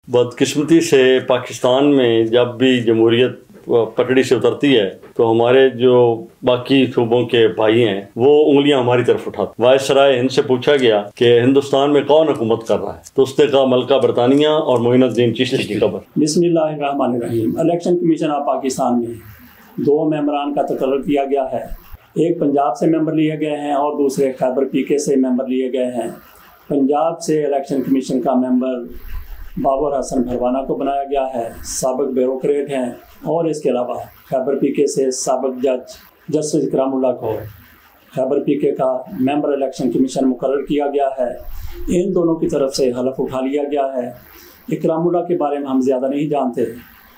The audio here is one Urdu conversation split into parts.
بدقسمتی سے پاکستان میں جب بھی جمہوریت پٹڑی سے اترتی ہے تو ہمارے جو باقی صوبوں کے بھائی ہیں وہ انگلیاں ہماری طرف اٹھاتے. وائسرائے ہند سے پوچھا گیا کہ ہندوستان میں کون حکومت کر رہا ہے تو اس نے کہا ملکہ برطانیہ اور معین الدین چشتی کی خبر. بسم اللہ الرحمن الرحیم. الیکشن کمیشن آف پاکستان میں 2 ممبران کا تقرر کیا گیا ہے. ایک پنجاب سے ممبر لیے گئے ہیں اور دوسرے خیبر پی کے سے ممبر لیے گئے ہیں. پنجاب سے الیکشن کمیشن کا ممبر بابر حسن بھروانہ کو بنایا گیا ہے، سابق بیوروکریٹ ہیں. اور اس کے علاوہ خیبر پی کے سے سابق جج جسٹس اکرام اللہ کو خیبر پی کے کا ممبر الیکشن کمیشن مقرر کیا گیا ہے. ان دونوں کی طرف سے حلف اٹھا لیا گیا ہے. اکرام اللہ کے بارے میں ہم زیادہ نہیں جانتے،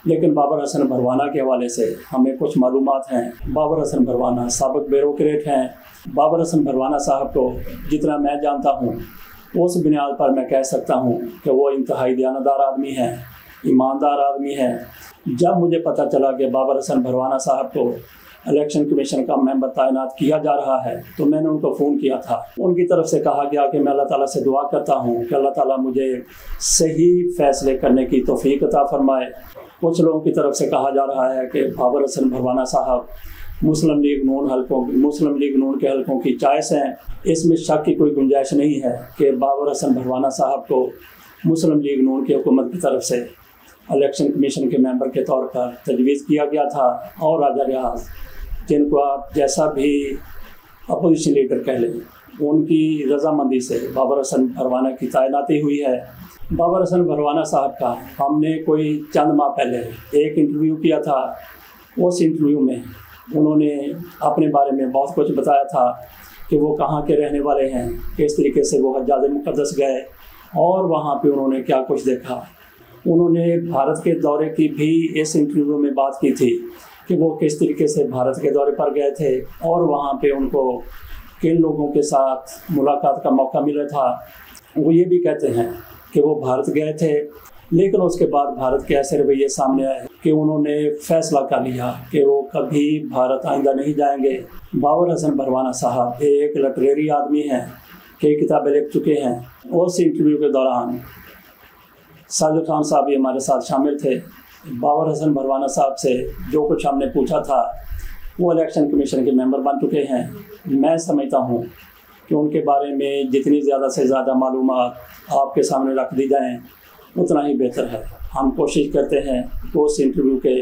لیکن بابر حسن بھروانہ کے حوالے سے ہمیں کچھ معلومات ہیں. بابر حسن بھروانہ سابق بیوروکریٹ ہیں. بابر حسن بھروانہ صاحب کو جتنا میں جانتا ہوں اس بنیاد پر میں کہہ سکتا ہوں کہ وہ انتہائی دیانتدار آدمی ہیں، ایماندار آدمی ہیں. جب مجھے پتہ چلا کہ بابر حسن بھروانہ صاحب کو الیکشن کمیشن کا ممبر تعینات کیا جا رہا ہے تو میں نے ان کو فون کیا تھا. ان کی طرف سے کہا گیا کہ میں اللہ تعالیٰ سے دعا کرتا ہوں کہ اللہ تعالیٰ مجھے صحیح فیصلے کرنے کی توفیق عطا فرمائے. کچھ لوگوں کی طرف سے کہا جا رہا ہے کہ بابر حسن بھروانہ صاحب مسلم لیگ نون کے حلقوں کی چوائس ہیں. اس میں شک کی کوئی گنجائش نہیں ہے کہ بابر حسن بھروانہ صاحب کو مسلم لیگ نون کی حکومت کی طرف سے الیکشن کمیشن کے ممبر کے طور پر تجویز کیا گیا تھا. اور راجہ ریاض جن کو آپ جیسا بھی اپوزیشن لیڈر کہہ لیں، ان کی رضامندی سے بابر حسن بھروانہ کی تعیناتی ہوئی ہے. بابر حسن بھروانہ صاحب کا ہم نے کوئی چند ماہ پہلے ایک انٹرویو کیا تھا. اس انٹرویو میں انہوں نے اپنے بارے میں بہت کچھ بتایا تھا کہ وہ کہاں کے رہنے والے ہیں، کس طریقے سے وہ حجاز مقدس گئے اور وہاں پہ انہوں نے کیا کچھ دیکھا. انہوں نے بھارت کے دورے کی بھی اس انٹرویو میں بات کی تھی کہ وہ کس طریقے سے بھارت کے دورے پر گئے تھے اور وہاں پہ ان کو کن لوگوں کے ساتھ ملاقات کا موقع ملا تھا. وہ یہ بھی کہتے ہیں کہ وہ بھارت گئے تھے، لیکن اس کے بعد بھارت کے ایسے رویے سامنے آئے کہ انہوں نے فیصلہ کر لیا کہ وہ کبھی بھارت آئندہ نہیں جائیں گے. بابر حسن بھروانہ صاحب ایک لٹریری آدمی ہیں، کئی کتابیں لکھ چکے ہیں. اس انٹرویو کے دوران ساجد خان صاحب بھی ہمارے ساتھ شامل تھے. بابر حسن بھروانہ صاحب سے جو کچھ ہم نے پوچھا تھا وہ الیکشن کمیشن کے ممبر بن چکے ہیں. میں سمجھتا ہوں کہ ان کے بارے میں جتنی زیادہ سے زیادہ معلومات آپ کے سامنے رکھ دی جائیں اتنا ہی بہتر ہے. ہم کوشش کرتے ہیں کہ اس انٹرویو کے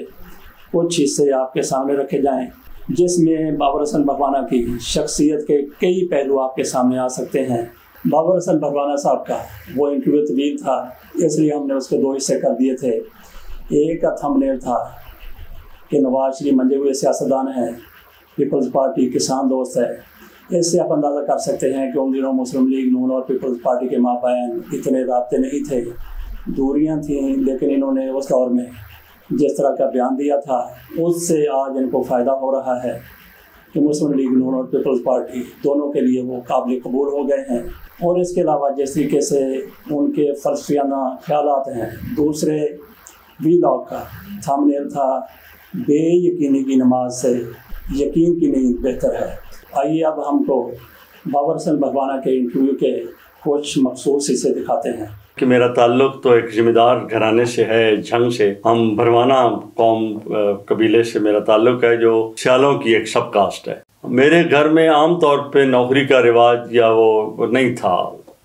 کچھ حصے آپ کے سامنے رکھے جائیں جس میں بابر حسن بھروانہ کی شخصیت کے کئی پہلو آپ کے سامنے آ سکتے ہیں. بابر حسن بھروانہ صاحب کا وہ انٹرویو طویل تھا، اس لیے ہم نے اس کے 2 حصے کر دیے تھے. ایک کا تھم نیل تھا کہ نواز شریف منجے ہوئے سیاستدان ہیں، پیپلز پارٹی کسان دوست ہے. اس سے آپ اندازہ کر سکتے ہیں کہ ان دنوں مسلم لیگ نون اور پیپلز پارٹی کے مابین اتنے رابطے نہیں تھے، دوریاں تھیں. لیکن انہوں نے اس دور میں جس طرح کا بیان دیا تھا اس سے آج ان کو فائدہ ہو رہا ہے کہ مسلم لیگ نون اور پیپلز پارٹی دونوں کے لیے وہ قابل قبول ہو گئے ہیں. اور اس کے علاوہ جس طریقے سے ان کے فلسفیانہ خیالات ہیں، دوسرے وی لاگ کا تھم نیل تھا بے یقینی کی نماز سے یقین کی نیند بہتر ہے. آئیے اب ہم کو بابر حسن بھروانہ کے انٹرویو کے کچھ مخصوص حصے دکھاتے ہیں. کہ میرا تعلق تو ایک ذمہ دار گھرانے سے ہے، جھنگ سے. ہم بھروانہ قوم قبیلے سے میرا تعلق ہے جو سیالوں کی ایک سب کاسٹ ہے. میرے گھر میں عام طور پہ نوکری کا رواج یا وہ نہیں تھا.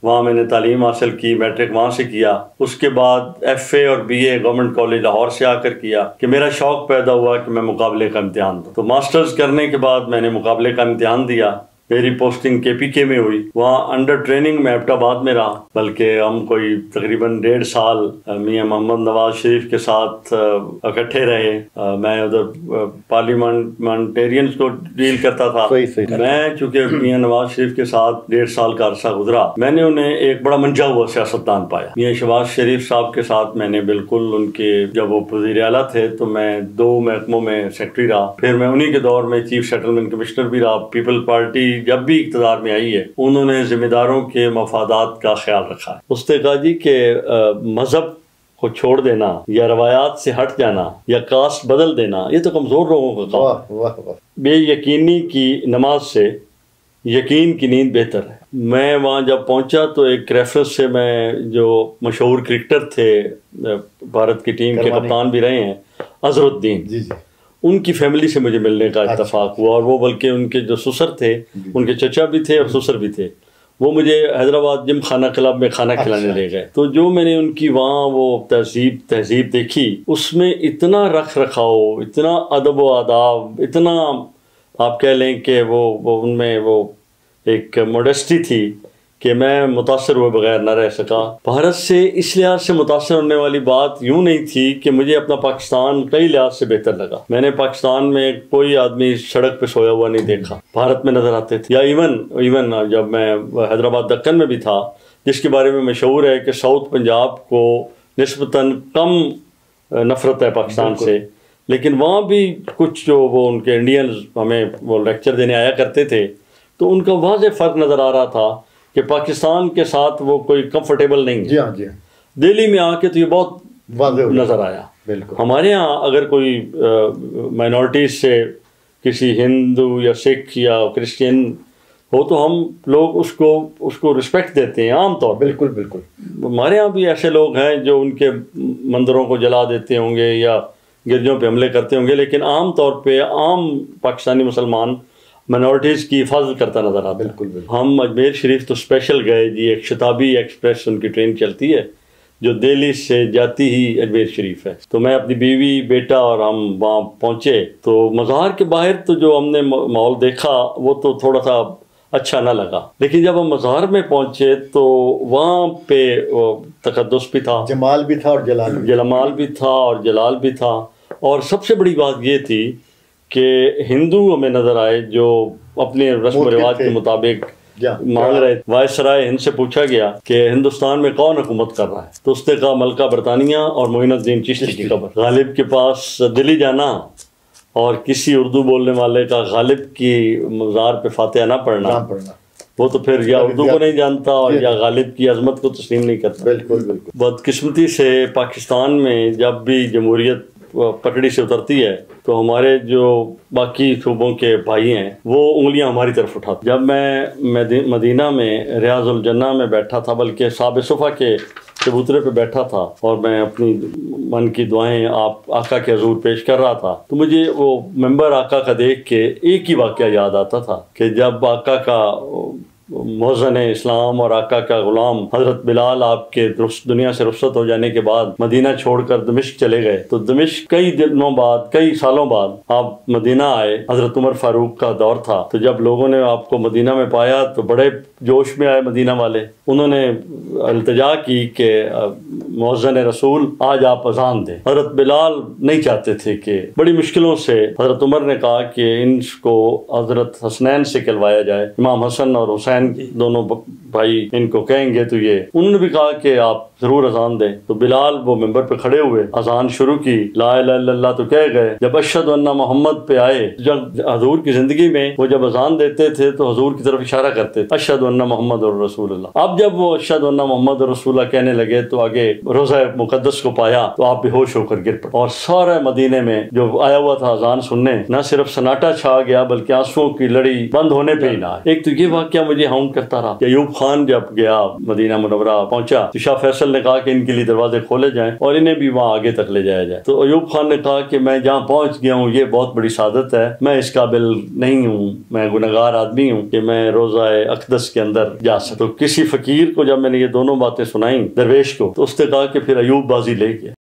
وہاں میں نے تعلیم حاصل کی، میٹرک وہاں سے کیا. اس کے بعد ایف اے اور B A government college Lahore سے آ کر کیا کہ میرا شوق پیدا ہوا کہ میں مقابلے کا امتحان دوں. تو ماسٹرز کرنے کے بعد میں نے مقابلے کا امتحان دیا. میری پوسٹنگ کے پی کے میں ہوئی. وہاں انڈر ٹریننگ میں ایبٹ آباد میں رہا، بلکہ ہم کوئی تقریباً 1.5 سال میاں محمد نواز شریف کے ساتھ اکٹھے رہے. میں ادھر پارلیمنٹیرینز کو ڈیل کرتا تھا. میں چونکہ میاں نواز شریف کے ساتھ 1.5 سال کا عرصہ گزرا، میں نے انہیں ایک بڑا منجا ہوا سیاستدان پایا. میاں شہباز شریف صاحب کے ساتھ میں نے بالکل ان کے جب وہ وزیر اعلیٰ تھے تو میں 2 محکموں میں سیکرٹری رہا. پھر میں انہی کے دور میں چیف سیٹلمنٹ کمشنر بھی رہا. پیپل پارٹی جب بھی اقتدار میں آئی ہے انہوں نے ذمہ داروں کے مفادات کا خیال رکھا ہے. اس نے کہا جی کہ مذہب کو چھوڑ دینا یا روایات سے ہٹ جانا یا کاسٹ بدل دینا یہ تو کمزور لوگوں کا کام ہے. بے یقینی کی نماز سے یقین کی نیند بہتر ہے. میں وہاں جب پہنچا تو ایک ریفرنس سے میں جو مشہور کرکٹر تھے بھارت کی ٹیم کے کپتان بھی رہے ہیں اظہر الدین، ان کی فیملی سے مجھے ملنے کا اتفاق ہوا، اور وہ بلکہ ان کے جو سسر تھے، ان کے چچا بھی تھے اور سسر بھی تھے، وہ مجھے حیدرآباد جم خانہ کلب میں کھانا کھلانے لے گئے۔ تو جو میں نے ان کی وہاں وہ تہذیب دیکھی، اس میں اتنا رکھ رکھاؤ، اتنا ادب و آداب، اتنا آپ کہہ لیں کہ وہ ان میں وہ ایک موڈسٹی تھی کہ میں متاثر ہوئے بغیر نہ رہ سکا۔ بھارت سے اس لحاظ سے متاثر ہونے والی بات یوں نہیں تھی کہ مجھے اپنا پاکستان کئی لحاظ سے بہتر لگا۔ میں نے پاکستان میں کوئی آدمی سڑک پہ سویا ہوا نہیں دیکھا، بھارت میں نظر آتے تھے۔ یا ایون جب میں حیدرآباد دکن میں بھی تھا، جس کے بارے میں مشہور ہے کہ ساؤتھ پنجاب کو نسبتاً کم نفرت ہے پاکستان سے، لیکن وہاں بھی کچھ جو وہ ان کے انڈینز ہمیں وہ لیکچر دینے آیا کرتے تھے، تو ان کا واضح فرق نظر آ رہا تھا کہ پاکستان کے ساتھ وہ کوئی کمفرٹیبل نہیں ہے۔ جی ہاں۔ دہلی میں آ کے تو یہ بہت واضح نظر آیا۔ بالکل ہمارے ہاں اگر کوئی مائنورٹیز سے کسی ہندو یا سکھ یا کرسچین ہو تو ہم لوگ اس کو رسپیکٹ دیتے ہیں عام طور پر۔ بالکل ہمارے ہاں بھی ایسے لوگ ہیں جو ان کے مندروں کو جلا دیتے ہوں گے یا گرجوں پہ حملے کرتے ہوں گے، لیکن عام طور پہ عام پاکستانی مسلمان مائنورٹیز کی حفاظت کرتا نظر آتا ہے۔ بالکل ہم اجمیر شریف تو اسپیشل گئے جی، ایک شتابی ایکسپریس ان کی ٹرین چلتی ہے جو دہلی سے جاتی ہی اجمیر شریف ہے۔ تو میں اپنی بیوی بیٹا اور ہم وہاں پہنچے تو مزار کے باہر تو جو ہم نے ماحول دیکھا وہ تو تھوڑا سا اچھا نہ لگا، لیکن جب ہم مزار میں پہنچے تو وہاں پہ تقدس بھی تھا، جمال بھی تھا اور جمال بھی تھا اور جلال بھی تھا۔ اور سب سے بڑی بات یہ تھی کہ ہندو ہمیں نظر آئے جو اپنے رسم و رواج کے مطابق مانگ رہے تھے۔ وائسرائے ہند سے پوچھا گیا کہ ہندوستان میں کون حکومت کر رہا ہے، تو اس نے کہا ملکہ برطانیہ اور معین الدین چشتی کی قبر۔ غالب کے پاس دلی جانا اور کسی اردو بولنے والے کا غالب کی مزار پہ فاتحہ نہ پڑھنا، وہ تو پھر یا اردو کو نہیں جانتا اور یا غالب کی عظمت کو تسلیم نہیں کرتا۔ بالکل بدقسمتی سے پاکستان میں جب بھی جمہوریت پٹڑی سے اترتی ہے تو ہمارے جو باقی صوبوں کے بھائی ہیں وہ انگلیاں ہماری طرف اٹھاتے۔ جب میں مدینہ میں ریاض الجنہ میں بیٹھا تھا، بلکہ صحابہ صفا کے چبوترے پہ بیٹھا تھا اور میں اپنی من کی دعائیں آپ آقا کے حضور پیش کر رہا تھا، تو مجھے وہ ممبر آقا کا دیکھ کے ایک ہی واقعہ یاد آتا تھا کہ جب آقا کا مؤذن اسلام اور آقا کا غلام حضرت بلال آپ کے دنیا سے رخصت ہو جانے کے بعد مدینہ چھوڑ کر دمشق چلے گئے، تو دمشق کئی دنوں بعد، کئی سالوں بعد آپ مدینہ آئے۔ حضرت عمر فاروق کا دور تھا، تو جب لوگوں نے آپ کو مدینہ میں پایا تو بڑے جوش میں آئے مدینہ والے، انہوں نے التجا کی کہ مؤذن رسول آج آپ اذان دیں۔ حضرت بلال نہیں چاہتے تھے کہ بڑی مشکلوں سے حضرت عمر نے کہا کہ ان کو حضرت حسنین سے کہلوایا جائے، امام حسن اور حسین دونوں بھائی ان کو کہیں گے تو یہ انہوں نے بھی کہا کہ آپ ضرور اذان دیں۔ تو بلال وہ ممبر پہ کھڑے ہوئے، اذان شروع کی، لا الہ الا اللہ تو کہہ گئے۔ جب اشہد ان محمد پہ آئے، جب حضور کی زندگی میں وہ جب اذان دیتے تھے تو حضور کی طرف اشارہ کرتے تھے، اشہد ان محمد رسول اللہ۔ اب جب وہ اشہد ان محمد رسول اللہ کہنے لگے تو آگے روضہ مقدس کو پایا تو آپ بے ہوش ہو کر گر پڑے، اور سارے مدینے میں جو آیا ہوا تھا اذان سننے، نہ صرف سناٹا چھا گیا بلکہ آنسوؤں کی لڑی بند ہونے پہ ہی نہ آئے۔ ایک تو یہ واقعہ مجھے ہاؤنٹ کرتا رہا کہ ایوب خان جب گیا مدینہ منورہ پہنچا تو شاہ فیصل نے کہا کہ ان کے لیے دروازے کھولے جائیں اور انہیں بھی وہاں آگے تک لے جایا جائے۔ تو ایوب خان نے کہا کہ میں جہاں پہنچ گیا ہوں یہ بہت بڑی سعادت ہے، میں اس قابل نہیں ہوں، میں گنہگار آدمی ہوں کہ میں روضہ اقدس کے اندر جا سکوں۔ تو کسی فقیر کو جب میں نے یہ دونوں باتیں سنائیں درویش کو، تو اس نے کہا کہ پھر ایوب بازی لے گیا۔